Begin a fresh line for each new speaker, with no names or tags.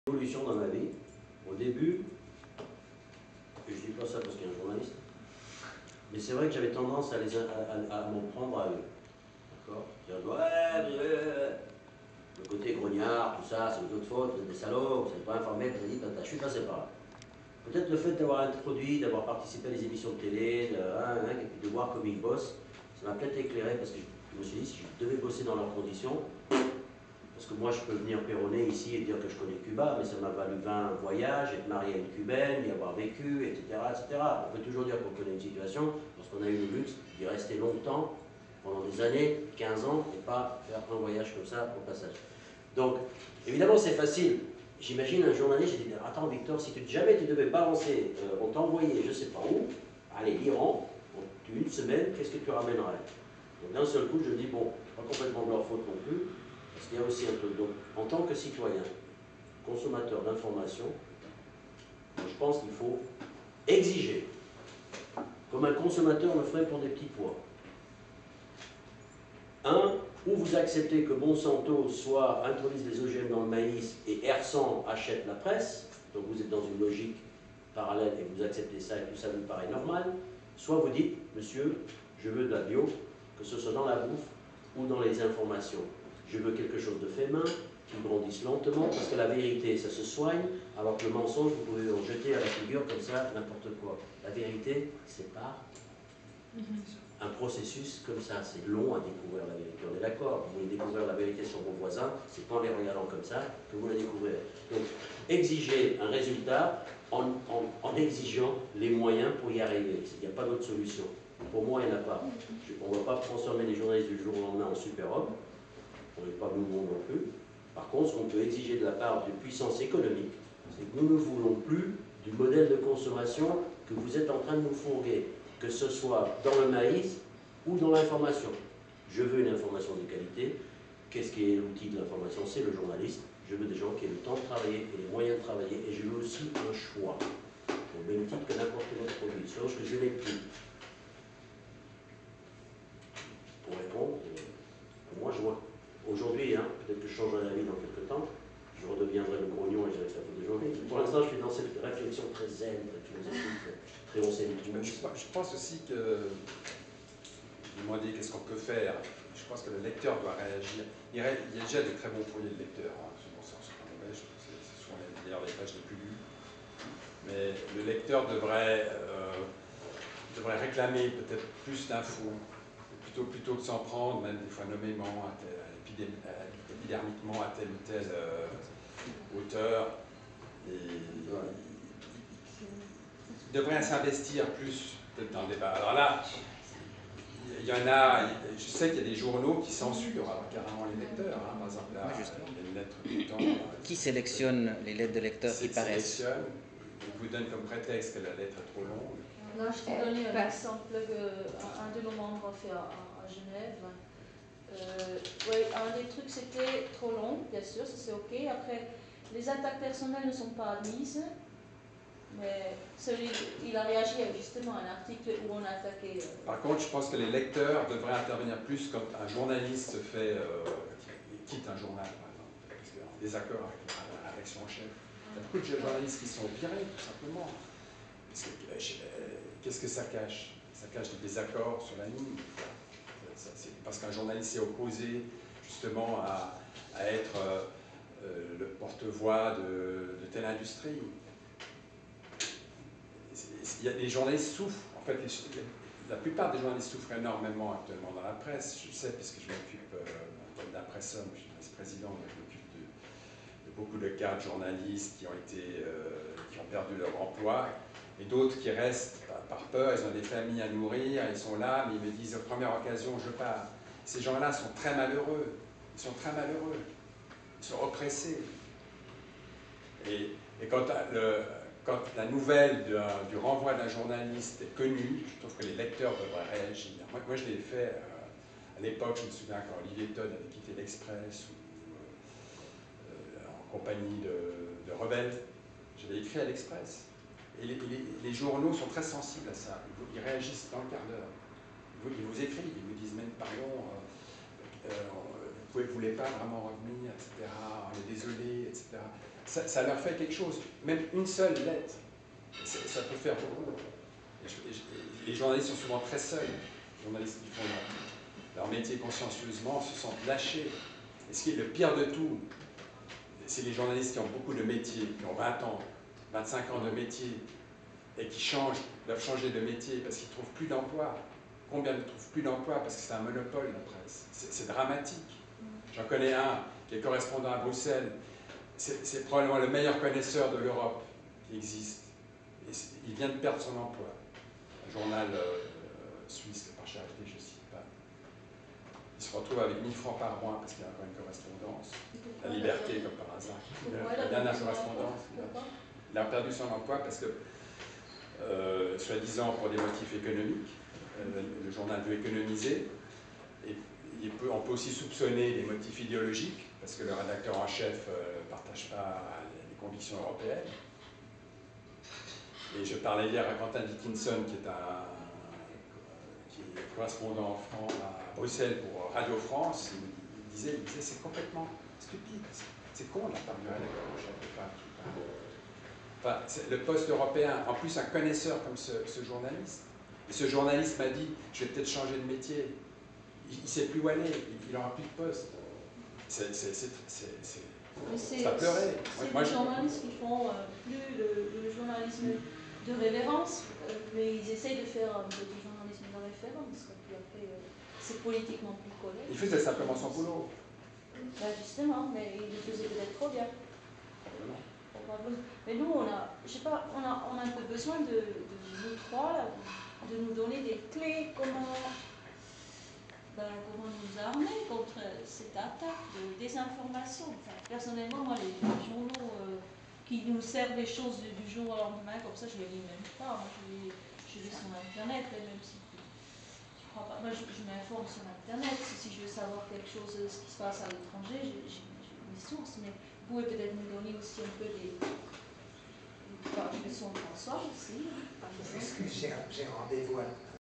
évolution dans ma vie. Au début, et je dis pas ça parce qu'il y a un journaliste, mais c'est vrai que j'avais tendance à m'en prendre à eux. D'accord? Le côté grognard, tout ça, c'est votre faute, vous êtes des salauds, vous n'êtes pas informés, vous avez dit, je suis passé par là. Peut-être le fait d'avoir introduit, d'avoir participé à des émissions de télé, de voir comme ils bossent, ça m'a peut-être éclairé parce que je me suis dit, si je devais bosser dans leurs conditions, parce que moi je peux venir péronner ici et dire que je connais Cuba, mais ça m'a valu 20 voyages, être marié à une cubaine, y avoir vécu, etc., etc. On peut toujours dire qu'on connaît une situation, parce qu'on a eu le luxe d'y rester longtemps, pendant des années, 15 ans, et pas faire un voyage comme ça au passage. Donc, évidemment, c'est facile. J'imagine un journaliste, j'ai dit, attends Victor, si jamais tu devais balancer, on t'a envoyé je ne sais pas où, allez, l'Iran, une semaine, qu'est-ce que tu ramènerais? Donc d'un seul coup, je dis, bon, pas complètement de leur faute non plus, parce qu'il y a aussi un truc. Donc, en tant que citoyen, consommateur d'informations, je pense qu'il faut exiger, comme un consommateur le ferait pour des petits pois. Ou vous acceptez que Monsanto introduise des OGM dans le maïs et Ersan achète la presse, donc vous êtes dans une logique parallèle et vous acceptez ça et tout ça vous paraît normal, soit vous dites, monsieur, je veux de la bio, que ce soit dans la bouffe ou dans les informations. Je veux quelque chose de fait main, qui grandisse lentement, parce que la vérité, ça se soigne, alors que le mensonge, vous pouvez en jeter à la figure comme ça, n'importe quoi. La vérité, c'est pas un processus comme ça, c'est long à découvrir la vérité. On est d'accord, vous voulez découvrir la vérité sur vos voisins, c'est pas en les regardant comme ça que vous la découvrez. Donc, exiger un résultat en exigeant les moyens pour y arriver. Il n'y a pas d'autre solution. Pour moi, il n'y en a pas. On ne va pas transformer les journalistes du jour au lendemain en super-hommes. On n'est pas nouveau non plus. Par contre, ce qu'on peut exiger de la part de puissance économique, c'est que nous ne voulons plus du modèle de consommation que vous êtes en train de nous fourguer, que ce soit dans le maïs ou dans l'information. Je veux une information de qualité. Qu'est-ce qui est l'outil de l'information? C'est le journaliste. Je veux des gens qui aient le temps de travailler et les moyens de travailler. Et je veux aussi un choix, au même titre que n'importe quel autre produit, chose que je n'ai plus. Pour répondre, moi je vois. Aujourd'hui, peut-être que je changerai d'avis dans quelques temps, je redeviendrai le grognon et je reste la faute des journalistes. Pour l'instant, je suis dans cette réflexion très zen, très philosophique, très océanique.
Je pense aussi que, demander qu'est-ce qu'on peut faire, je pense que le lecteur doit réagir. Il y a déjà de très bons courriers de lecteurs, souvent c'est pas mauvais, ce sont d'ailleurs les pages les plus lues. Mais le lecteur devrait réclamer peut-être plus d'infos, plutôt que s'en prendre, même des fois nommément, épidermiquement à tel ou tel auteur. Et il devrait s'investir plus peut-être dans le débat. Alors là, il y en a, je sais qu'il y a des journaux qui censurent carrément les lecteurs. Par exemple, là, il y a une lettre du temps.
Qui sélectionne les lettres de lecteurs qui paraissent?
Il vous donne comme prétexte que la lettre est trop longue.
Là, je t'ai donné un exemple qu'un de nos membres a fait à Genève. Oui, un des trucs, c'était trop long, bien sûr, ça c'est ok. Après, les attaques personnelles ne sont pas admises. Mais il a réagi justement à un article où on a attaqué.
Par contre, je pense que les lecteurs devraient intervenir plus quand un journaliste quitte un journal, par exemple, parce qu'il est en désaccord avec la rédaction en chef. Il y a beaucoup de journalistes qui sont virés, tout simplement. Qu'est-ce que ça cache? Ça cache des désaccords sur la ligne. Parce qu'un journaliste s'est opposé justement à être le porte-voix de telle industrie. Les journalistes souffrent. En fait, la plupart des journalistes souffrent énormément actuellement dans la presse. Je sais, puisque je m'occupe d'un pressum, je suis vice-président, je m'occupe de beaucoup de cas de journalistes qui ont perdu leur emploi, et d'autres qui restent par peur, ils ont des familles à nourrir, ils sont là, mais ils me disent, première occasion, je pars. Ces gens-là sont très malheureux. Ils sont très malheureux. Ils sont oppressés. Et quand la nouvelle du renvoi d'un journaliste est connue, je trouve que les lecteurs devraient réagir. Moi je l'ai fait à l'époque, je me souviens quand Olivier Todd avait quitté l'Express en compagnie de rebelles, j'avais écrit à l'Express. Et les journaux sont très sensibles à ça, ils réagissent dans le quart d'heure. Ils vous écrivent, ils vous disent même pardon, vous ne voulez pas vraiment revenir, etc. On est désolé, etc. Ça leur fait quelque chose. Même une seule lettre, ça peut faire beaucoup. Les journalistes sont souvent très seuls. Les journalistes qui font leur métier consciencieusement se sentent lâchés. Et ce qui est le pire de tout, c'est les journalistes qui ont beaucoup de métiers, qui ont 20 ans, 25 ans de métier, et qui doivent changer de métier parce qu'ils ne trouvent plus d'emploi. Combien ne trouvent plus d'emploi parce que c'est un monopole, la presse. C'est dramatique. J'en connais un qui est correspondant à Bruxelles. C'est probablement le meilleur connaisseur de l'Europe qui existe. Et il vient de perdre son emploi. Un journal suisse, par charité, je ne cite pas. Il se retrouve avec 1000 francs par mois parce qu'il y a encore une correspondance. La liberté, comme par hasard. La dernière correspondance. Il a perdu son emploi parce que, soi-disant pour des motifs économiques, le journal veut économiser. Et on peut aussi soupçonner des motifs idéologiques, parce que le rédacteur en chef ne partage pas les convictions européennes. Et je parlais hier à Quentin Dickinson, qui est correspondant à Bruxelles pour Radio France. Il disait c'est complètement stupide, c'est con de la part du rédacteur en chef. Enfin, le poste européen, en plus un connaisseur comme ce journaliste. Et ce journaliste m'a dit, je vais peut-être changer de métier. Il ne sait plus où aller, il n'aura plus de poste. C'est à pleurer.
C'est des journalistes qui font plus le journalisme de révérence, mais ils essayent de faire un peu du journalisme de référence. Puis après, c'est politiquement plus correct.
Il faisait simplement son boulot.
Ben justement, mais il le faisait peut-être trop bien. Probablement. Mais nous, je sais pas, on a un peu besoin de nous trois, là, de nous donner des clés, comment nous armer contre cette attaque de désinformation. Enfin, personnellement, moi, les journaux qui nous servent des choses du jour au lendemain, comme ça, je ne les lis même pas. Moi, je lis sur Internet, même si je crois pas. Moi, je m'informe sur Internet. Si je veux savoir quelque chose, ce qui se passe à l'étranger, j'ai mes sources. Mais vous pouvez peut-être nous donner aussi un peu des... Enfin, je vais sur François aussi.
Parce que j'ai rendez-vous à